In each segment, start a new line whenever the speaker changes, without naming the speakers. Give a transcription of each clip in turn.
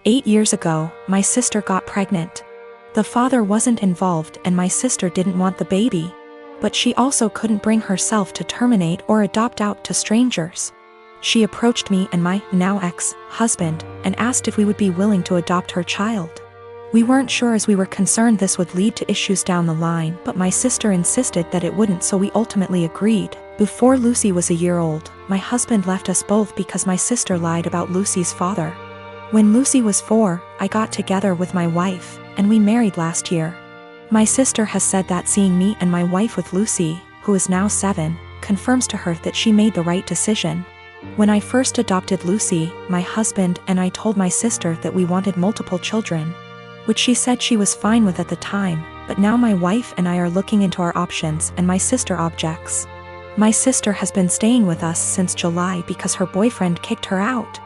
8 years ago, my sister got pregnant. The father wasn't involved and my sister didn't want the baby. But she also couldn't bring herself to terminate or adopt out to strangers. She approached me and my now ex-husband and asked if we would be willing to adopt her child. We weren't sure as we were concerned this would lead to issues down the line, but my sister insisted that it wouldn't, so we ultimately agreed. Before Lucy was a year old, my husband left us both because my sister lied about Lucy's father. When Lucy was 4, I got together with my wife, and we married last year. My sister has said that seeing me and my wife with Lucy, who is now 7, confirms to her that she made the right decision. When I first adopted Lucy, my husband and I told my sister that we wanted multiple children, which she said she was fine with at the time, but now my wife and I are looking into our options and my sister objects. My sister has been staying with us since July because her boyfriend kicked her out.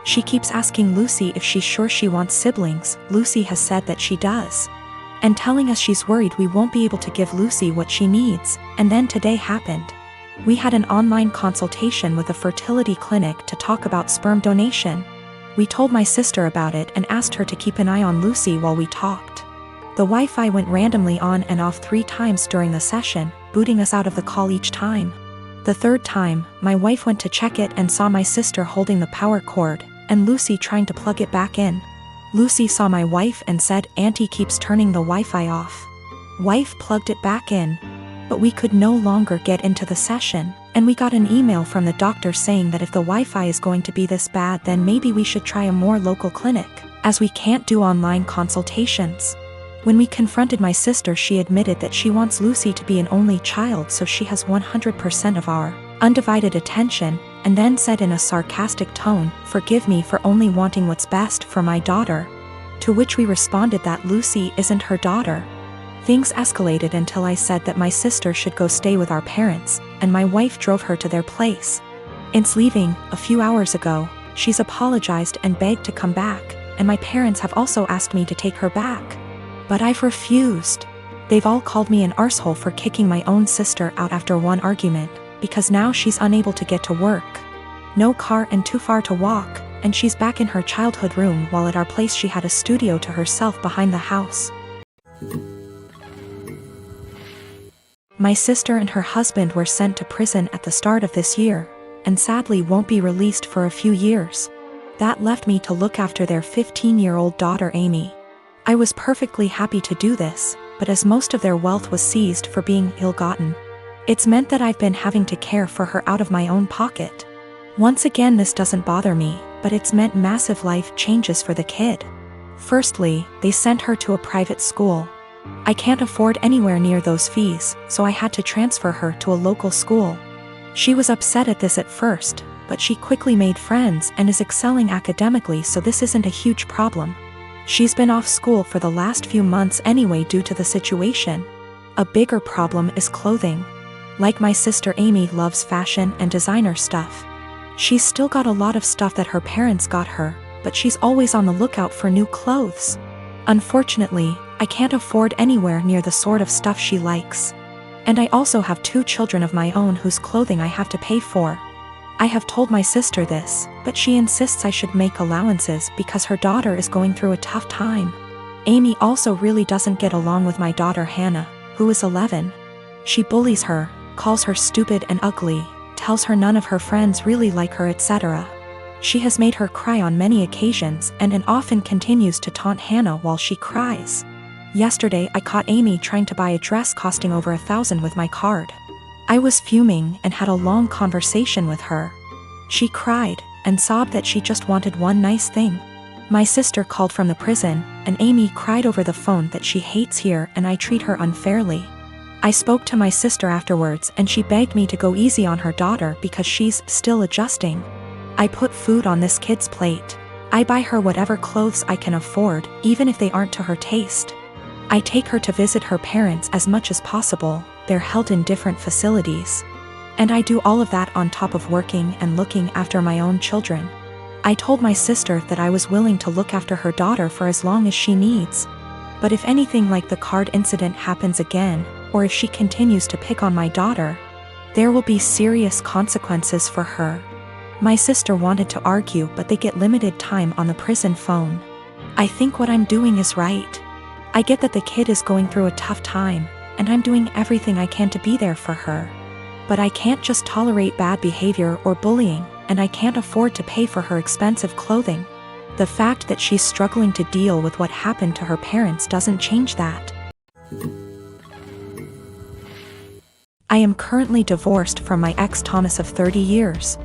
She keeps asking Lucy if she's sure she wants siblings. Lucy has said that she does, and telling us she's worried we won't be able to give Lucy what she needs. And then today happened. We had an online consultation with a fertility clinic to talk about sperm donation. We told my sister about it and asked her to keep an eye on Lucy while we talked. The Wi-Fi went randomly on and off 3 times during the session, booting us out of the call each time. The 3rd time, my wife went to check it and saw my sister holding the power cord, and Lucy trying to plug it back in. Lucy saw my wife and said, "Auntie keeps turning the Wi-Fi off." Wife plugged it back in. But we could no longer get into the session, and we got an email from the doctor saying that if the Wi-Fi is going to be this bad, then maybe we should try a more local clinic, as we can't do online consultations. When we confronted my sister, she admitted that she wants Lucy to be an only child so she has 100% of our undivided attention, and then said in a sarcastic tone, "Forgive me for only wanting what's best for my daughter." To which we responded that Lucy isn't her daughter. Things escalated until I said that my sister should go stay with our parents, and my wife drove her to their place. Since leaving, a few hours ago, she's apologized and begged to come back, and my parents have also asked me to take her back. But I've refused. They've all called me an arsehole for kicking my own sister out after one argument, because now she's unable to get to work. No car and too far to walk, and she's back in her childhood room while at our place she had a studio to herself behind the house. My sister and her husband were sent to prison at the start of this year, and sadly won't be released for a few years. That left me to look after their 15-year-old daughter Amy. I was perfectly happy to do this, but as most of their wealth was seized for being ill-gotten, it's meant that I've been having to care for her out of my own pocket. Once again, this doesn't bother me, but it's meant massive life changes for the kid. Firstly, they sent her to a private school. I can't afford anywhere near those fees, so I had to transfer her to a local school. She was upset at this at first, but she quickly made friends and is excelling academically, so this isn't a huge problem. She's been off school for the last few months anyway due to the situation. A bigger problem is clothing. Like my sister Amy loves fashion and designer stuff. She's still got a lot of stuff that her parents got her, but she's always on the lookout for new clothes. Unfortunately, I can't afford anywhere near the sort of stuff she likes. And I also have 2 children of my own whose clothing I have to pay for. I have told my sister this, but she insists I should make allowances because her daughter is going through a tough time. Amy also really doesn't get along with my daughter Hannah, who is 11. She bullies her, calls her stupid and ugly, tells her none of her friends really like her, etc. She has made her cry on many occasions and often continues to taunt Hannah while she cries. Yesterday I caught Amy trying to buy a dress costing over $1,000 with my card. I was fuming and had a long conversation with her. She cried and sobbed that she just wanted one nice thing. My sister called from the prison, and Amy cried over the phone that she hates here and I treat her unfairly. I spoke to my sister afterwards and she begged me to go easy on her daughter because she's still adjusting. I put food on this kid's plate. I buy her whatever clothes I can afford, even if they aren't to her taste. I take her to visit her parents as much as possible. They're held in different facilities. And I do all of that on top of working and looking after my own children. I told my sister that I was willing to look after her daughter for as long as she needs. But if anything like the card incident happens again, or if she continues to pick on my daughter, there will be serious consequences for her. My sister wanted to argue, but they get limited time on the prison phone. I think what I'm doing is right. I get that the kid is going through a tough time, and I'm doing everything I can to be there for her. But I can't just tolerate bad behavior or bullying, and I can't afford to pay for her expensive clothing. The fact that she's struggling to deal with what happened to her parents doesn't change that. I am currently divorced from my ex Thomas of 30 years.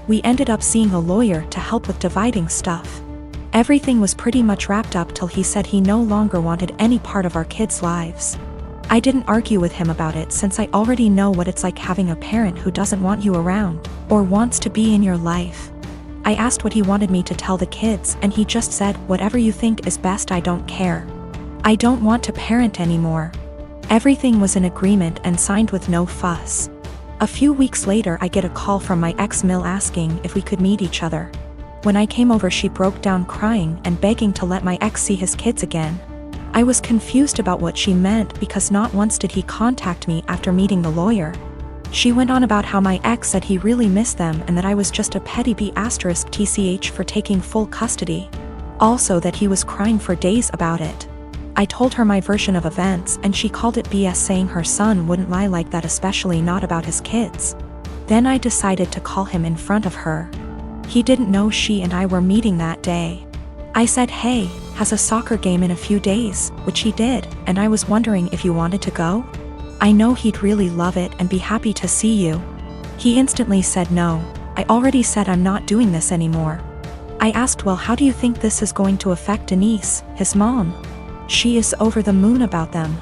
We ended up seeing a lawyer to help with dividing stuff. Everything was pretty much wrapped up till he said he no longer wanted any part of our kids' lives. I didn't argue with him about it since I already know what it's like having a parent who doesn't want you around, or wants to be in your life. I asked what he wanted me to tell the kids and he just said, "Whatever you think is best, I don't care. I don't want to parent anymore." Everything was in agreement and signed with no fuss. A few weeks later I get a call from my ex-mill asking if we could meet each other. When I came over she broke down crying and begging to let my ex see his kids again. I was confused about what she meant because not once did he contact me after meeting the lawyer. She went on about how my ex said he really missed them and that I was just a petty B*TCH for taking full custody. Also that he was crying for days about it. I told her my version of events and she called it BS, saying her son wouldn't lie like that, especially not about his kids. Then I decided to call him in front of her. He didn't know she and I were meeting that day. I said, "Hey, has a soccer game in a few days," which he did, and I was wondering if you wanted to go? I know he'd really love it and be happy to see you. He instantly said no. I already said I'm not doing this anymore. I asked, "Well, how do you think this is going to affect Denise, his mom?" She is over the moon about them.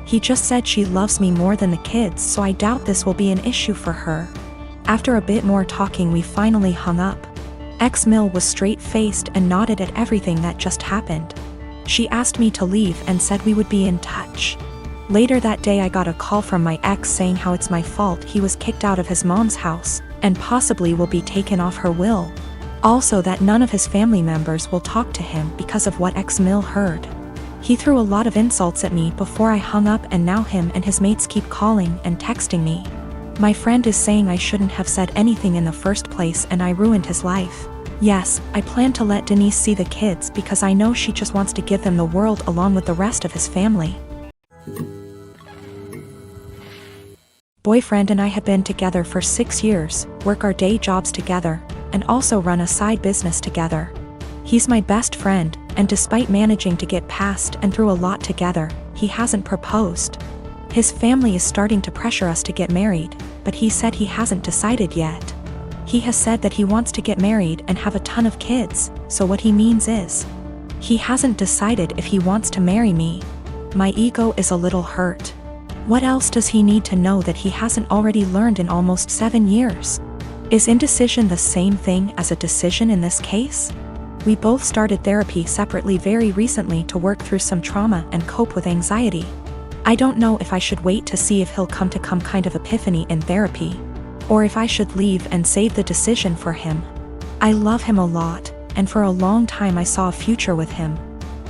He just said she loves me more than the kids, so I doubt this will be an issue for her. After a bit more talking we finally hung up. Ex-Mill was straight-faced and nodded at everything that just happened. She asked me to leave and said we would be in touch. Later that day I got a call from my ex saying how it's my fault he was kicked out of his mom's house, and possibly will be taken off her will. Also that none of his family members will talk to him because of what ex-Mill heard. He threw a lot of insults at me before I hung up, and now him and his mates keep calling and texting me. My friend is saying I shouldn't have said anything in the first place and I ruined his life. Yes, I plan to let Denise see the kids because I know she just wants to give them the world along with the rest of his family. Boyfriend and I have been together for 6 years, work our day jobs together, and also run a side business together. He's my best friend, and despite managing to get past and through a lot together, he hasn't proposed. His family is starting to pressure us to get married, but he said he hasn't decided yet. He has said that he wants to get married and have a ton of kids, so what he means is, he hasn't decided if he wants to marry me. My ego is a little hurt. What else does he need to know that he hasn't already learned in almost 7 years? Is indecision the same thing as a decision in this case? We both started therapy separately very recently to work through some trauma and cope with anxiety. I don't know if I should wait to see if he'll come to some kind of epiphany in therapy, or if I should leave and save the decision for him. I love him a lot, and for a long time I saw a future with him.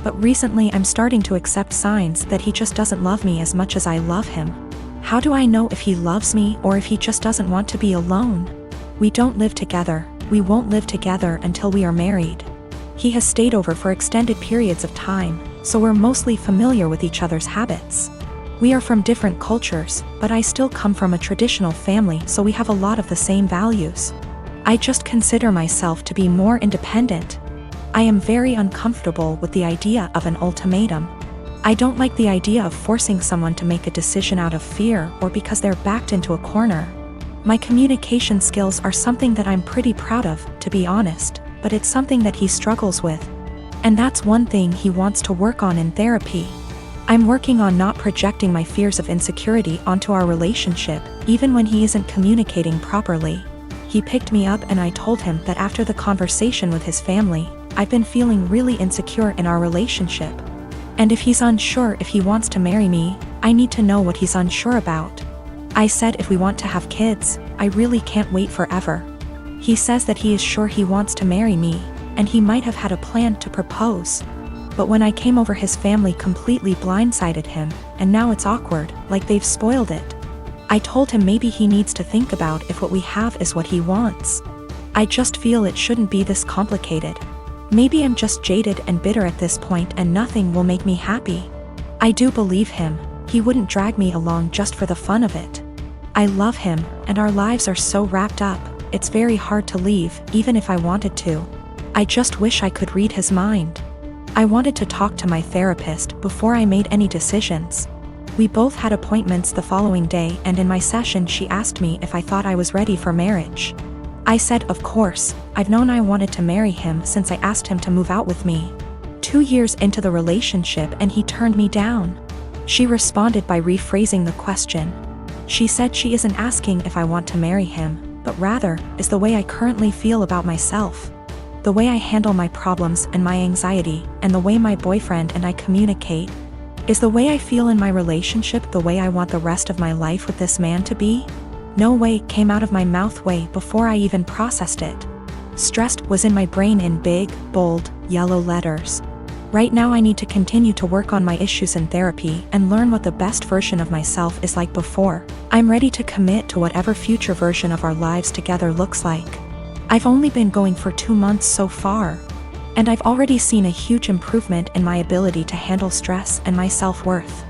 But recently I'm starting to accept signs that he just doesn't love me as much as I love him. How do I know if he loves me or if he just doesn't want to be alone? We don't live together, we won't live together until we are married. He has stayed over for extended periods of time, so we're mostly familiar with each other's habits. We are from different cultures, but I still come from a traditional family, so we have a lot of the same values. I just consider myself to be more independent. I am very uncomfortable with the idea of an ultimatum. I don't like the idea of forcing someone to make a decision out of fear or because they're backed into a corner. My communication skills are something that I'm pretty proud of, to be honest, but it's something that he struggles with. And that's one thing he wants to work on in therapy. I'm working on not projecting my fears of insecurity onto our relationship, even when he isn't communicating properly. He picked me up and I told him that after the conversation with his family, I've been feeling really insecure in our relationship. And if he's unsure if he wants to marry me, I need to know what he's unsure about. I said if we want to have kids, I really can't wait forever. He says that he is sure he wants to marry me, and he might have had a plan to propose. But when I came over, his family completely blindsided him, and now it's awkward, like they've spoiled it. I told him maybe he needs to think about if what we have is what he wants. I just feel it shouldn't be this complicated. Maybe I'm just jaded and bitter at this point and nothing will make me happy. I do believe him. He wouldn't drag me along just for the fun of it. I love him, and our lives are so wrapped up, it's very hard to leave, even if I wanted to. I just wish I could read his mind. I wanted to talk to my therapist before I made any decisions. We both had appointments the following day, and in my session she asked me if I thought I was ready for marriage. I said of course. I've known I wanted to marry him since I asked him to move out with me. 2 years into the relationship and he turned me down. She responded by rephrasing the question. She said she isn't asking if I want to marry him, but rather, is the way I currently feel about myself. The way I handle my problems and my anxiety, and the way my boyfriend and I communicate. Is the way I feel in my relationship the way I want the rest of my life with this man to be? No way came out of my mouth way before I even processed it. Stressed was in my brain in big, bold, yellow letters. Right now I need to continue to work on my issues in therapy and learn what the best version of myself is like before I'm ready to commit to whatever future version of our lives together looks like. I've only been going for 2 months so far, and I've already seen a huge improvement in my ability to handle stress and my self-worth.